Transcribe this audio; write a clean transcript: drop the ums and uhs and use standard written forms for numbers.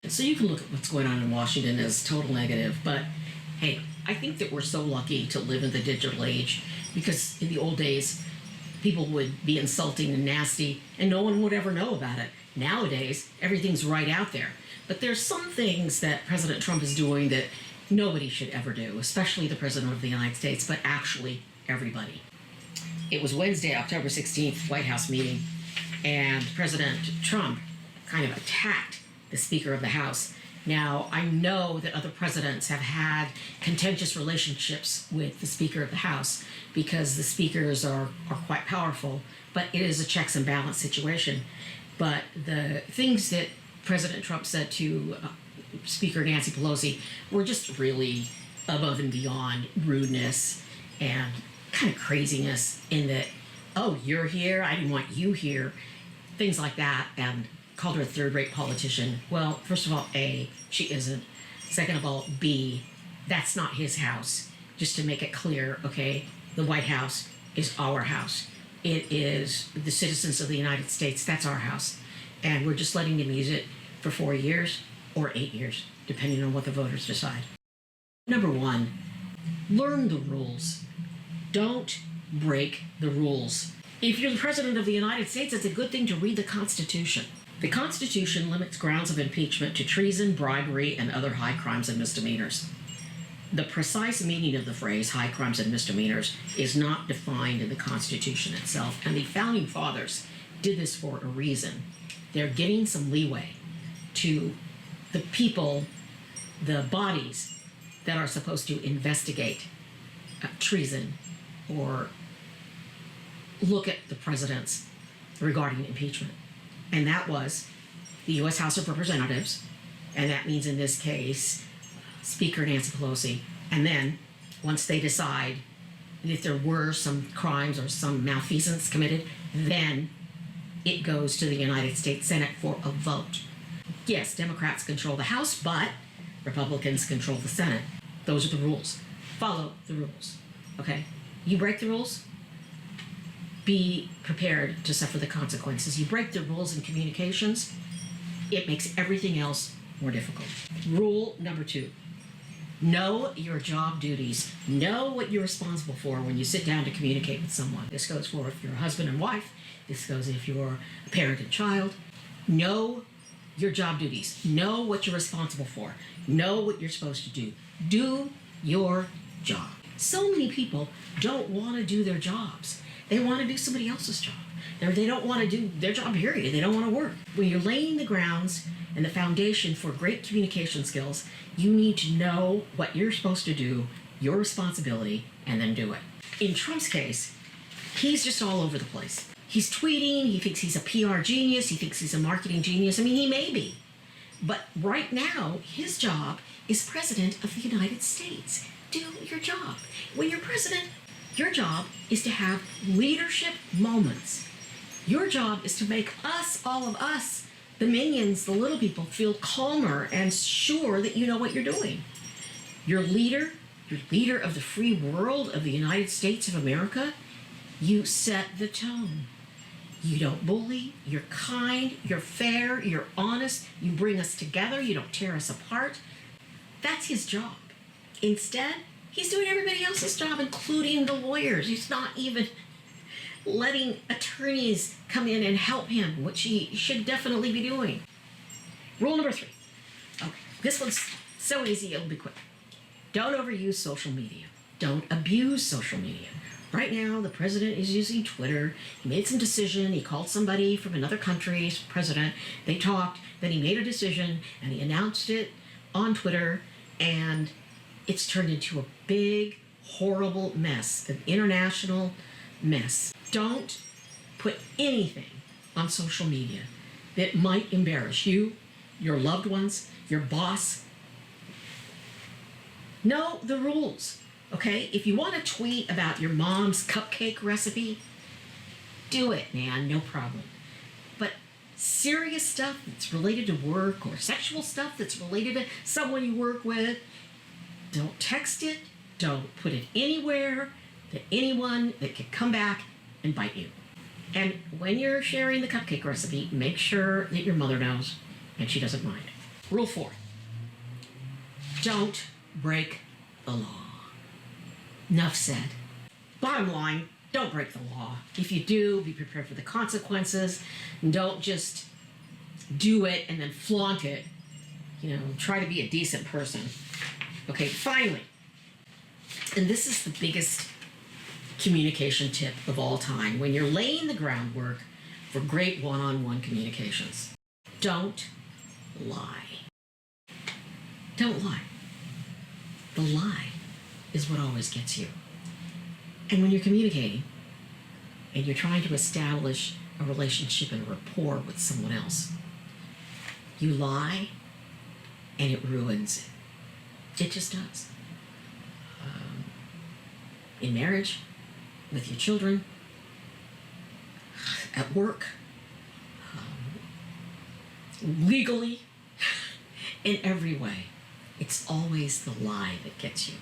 So you can look at what's going on in Washington as total negative, but hey, I think that we're so lucky to live in the digital age, because in the old days, people would be insulting and nasty and no one would ever know about it. Nowadays, everything's right out there. But there's some things that President Trump is doing that nobody should ever do, especially the President of the United States, but actually everybody. It was Wednesday, October 16th, White House meeting, and President Trump kind of attacked the Speaker of the House. Now, I know that other presidents have had contentious relationships with the Speaker of the House because the speakers are quite powerful, but it is a checks and balance situation. But the things that President Trump said to Speaker Nancy Pelosi were just really above and beyond rudeness and kind of craziness, in that, oh, you're here, I didn't want you here, things like that, and called her a third-rate politician. Well, first of all, A, she isn't. Second of all, B, that's not his house. Just to make it clear, okay, the White House is our house. It is the citizens of the United States. That's our house. And we're just letting them use it for 4 years or 8 years, depending on what the voters decide. Number one, learn the rules. Don't break the rules. If you're the President of the United States, it's a good thing to read the Constitution. The Constitution limits grounds of impeachment to treason, bribery, and other high crimes and misdemeanors. The precise meaning of the phrase high crimes and misdemeanors is not defined in the Constitution itself, and the Founding Fathers did this for a reason. They're giving some leeway to the people, the bodies that are supposed to investigate treason or look at the presidents regarding impeachment. And that was the U.S. House of Representatives, and that means in this case, Speaker Nancy Pelosi. And then, once they decide if there were some crimes or some malfeasance committed, then it goes to the United States Senate for a vote. Yes, Democrats control the House, but Republicans control the Senate. Those are the rules. Follow the rules, okay? You break the rules, be prepared to suffer the consequences. You break the rules in communications, it makes everything else more difficult. Rule number 2, know your job duties. Know what you're responsible for when you sit down to communicate with someone. This goes for if you're a husband and wife. This goes if you're a parent and child. Know your job duties. Know what you're responsible for. Know what you're supposed to do. Do your job. So many people don't want to do their jobs. They want to do somebody else's job. They don't want to do their job, period. They don't want to work. When you're laying the grounds and the foundation for great communication skills, you need to know what you're supposed to do, your responsibility, and then do it. In Trump's case, he's just all over the place. He's tweeting, he thinks he's a PR genius, he thinks he's a marketing genius. I mean, he may be. But right now, his job is President of the United States. Do your job. When you're president, your job is to have leadership moments. Your job is to make us, all of us, the minions, the little people, feel calmer and sure that you know what you're doing. You're leader of the free world of the United States of America. You set the tone. You don't bully, you're kind, you're fair, you're honest, you bring us together, you don't tear us apart. That's his job. Instead, he's doing everybody else's job, including the lawyers. He's not even letting attorneys come in and help him, which he should definitely be doing. Rule number 3. Okay, this one's so easy, it'll be quick. Don't overuse social media. Don't abuse social media. Right now, the president is using Twitter. He made some decision. He called somebody from another country's president. They talked. Then he made a decision, and he announced it on Twitter, and it's turned into a big, horrible mess, an international mess. Don't put anything on social media that might embarrass you, your loved ones, your boss. Know the rules, okay? If you want to tweet about your mom's cupcake recipe, do it, man, no problem. But serious stuff that's related to work or sexual stuff that's related to someone you work with, don't text it, don't put it anywhere that anyone that could come back and bite you. And when you're sharing the cupcake recipe, make sure that your mother knows and she doesn't mind. Rule 4. Don't break the law. Enough said. Bottom line, don't break the law. If you do, be prepared for the consequences. Don't just do it and then flaunt it. Try to be a decent person. Okay, finally, and this is the biggest communication tip of all time when you're laying the groundwork for great one-on-one communications. Don't lie. Don't lie. The lie is what always gets you. And when you're communicating and you're trying to establish a relationship and a rapport with someone else, you lie and it ruins it. It just does. In marriage, with your children, at work, legally, in every way. It's always the lie that gets you.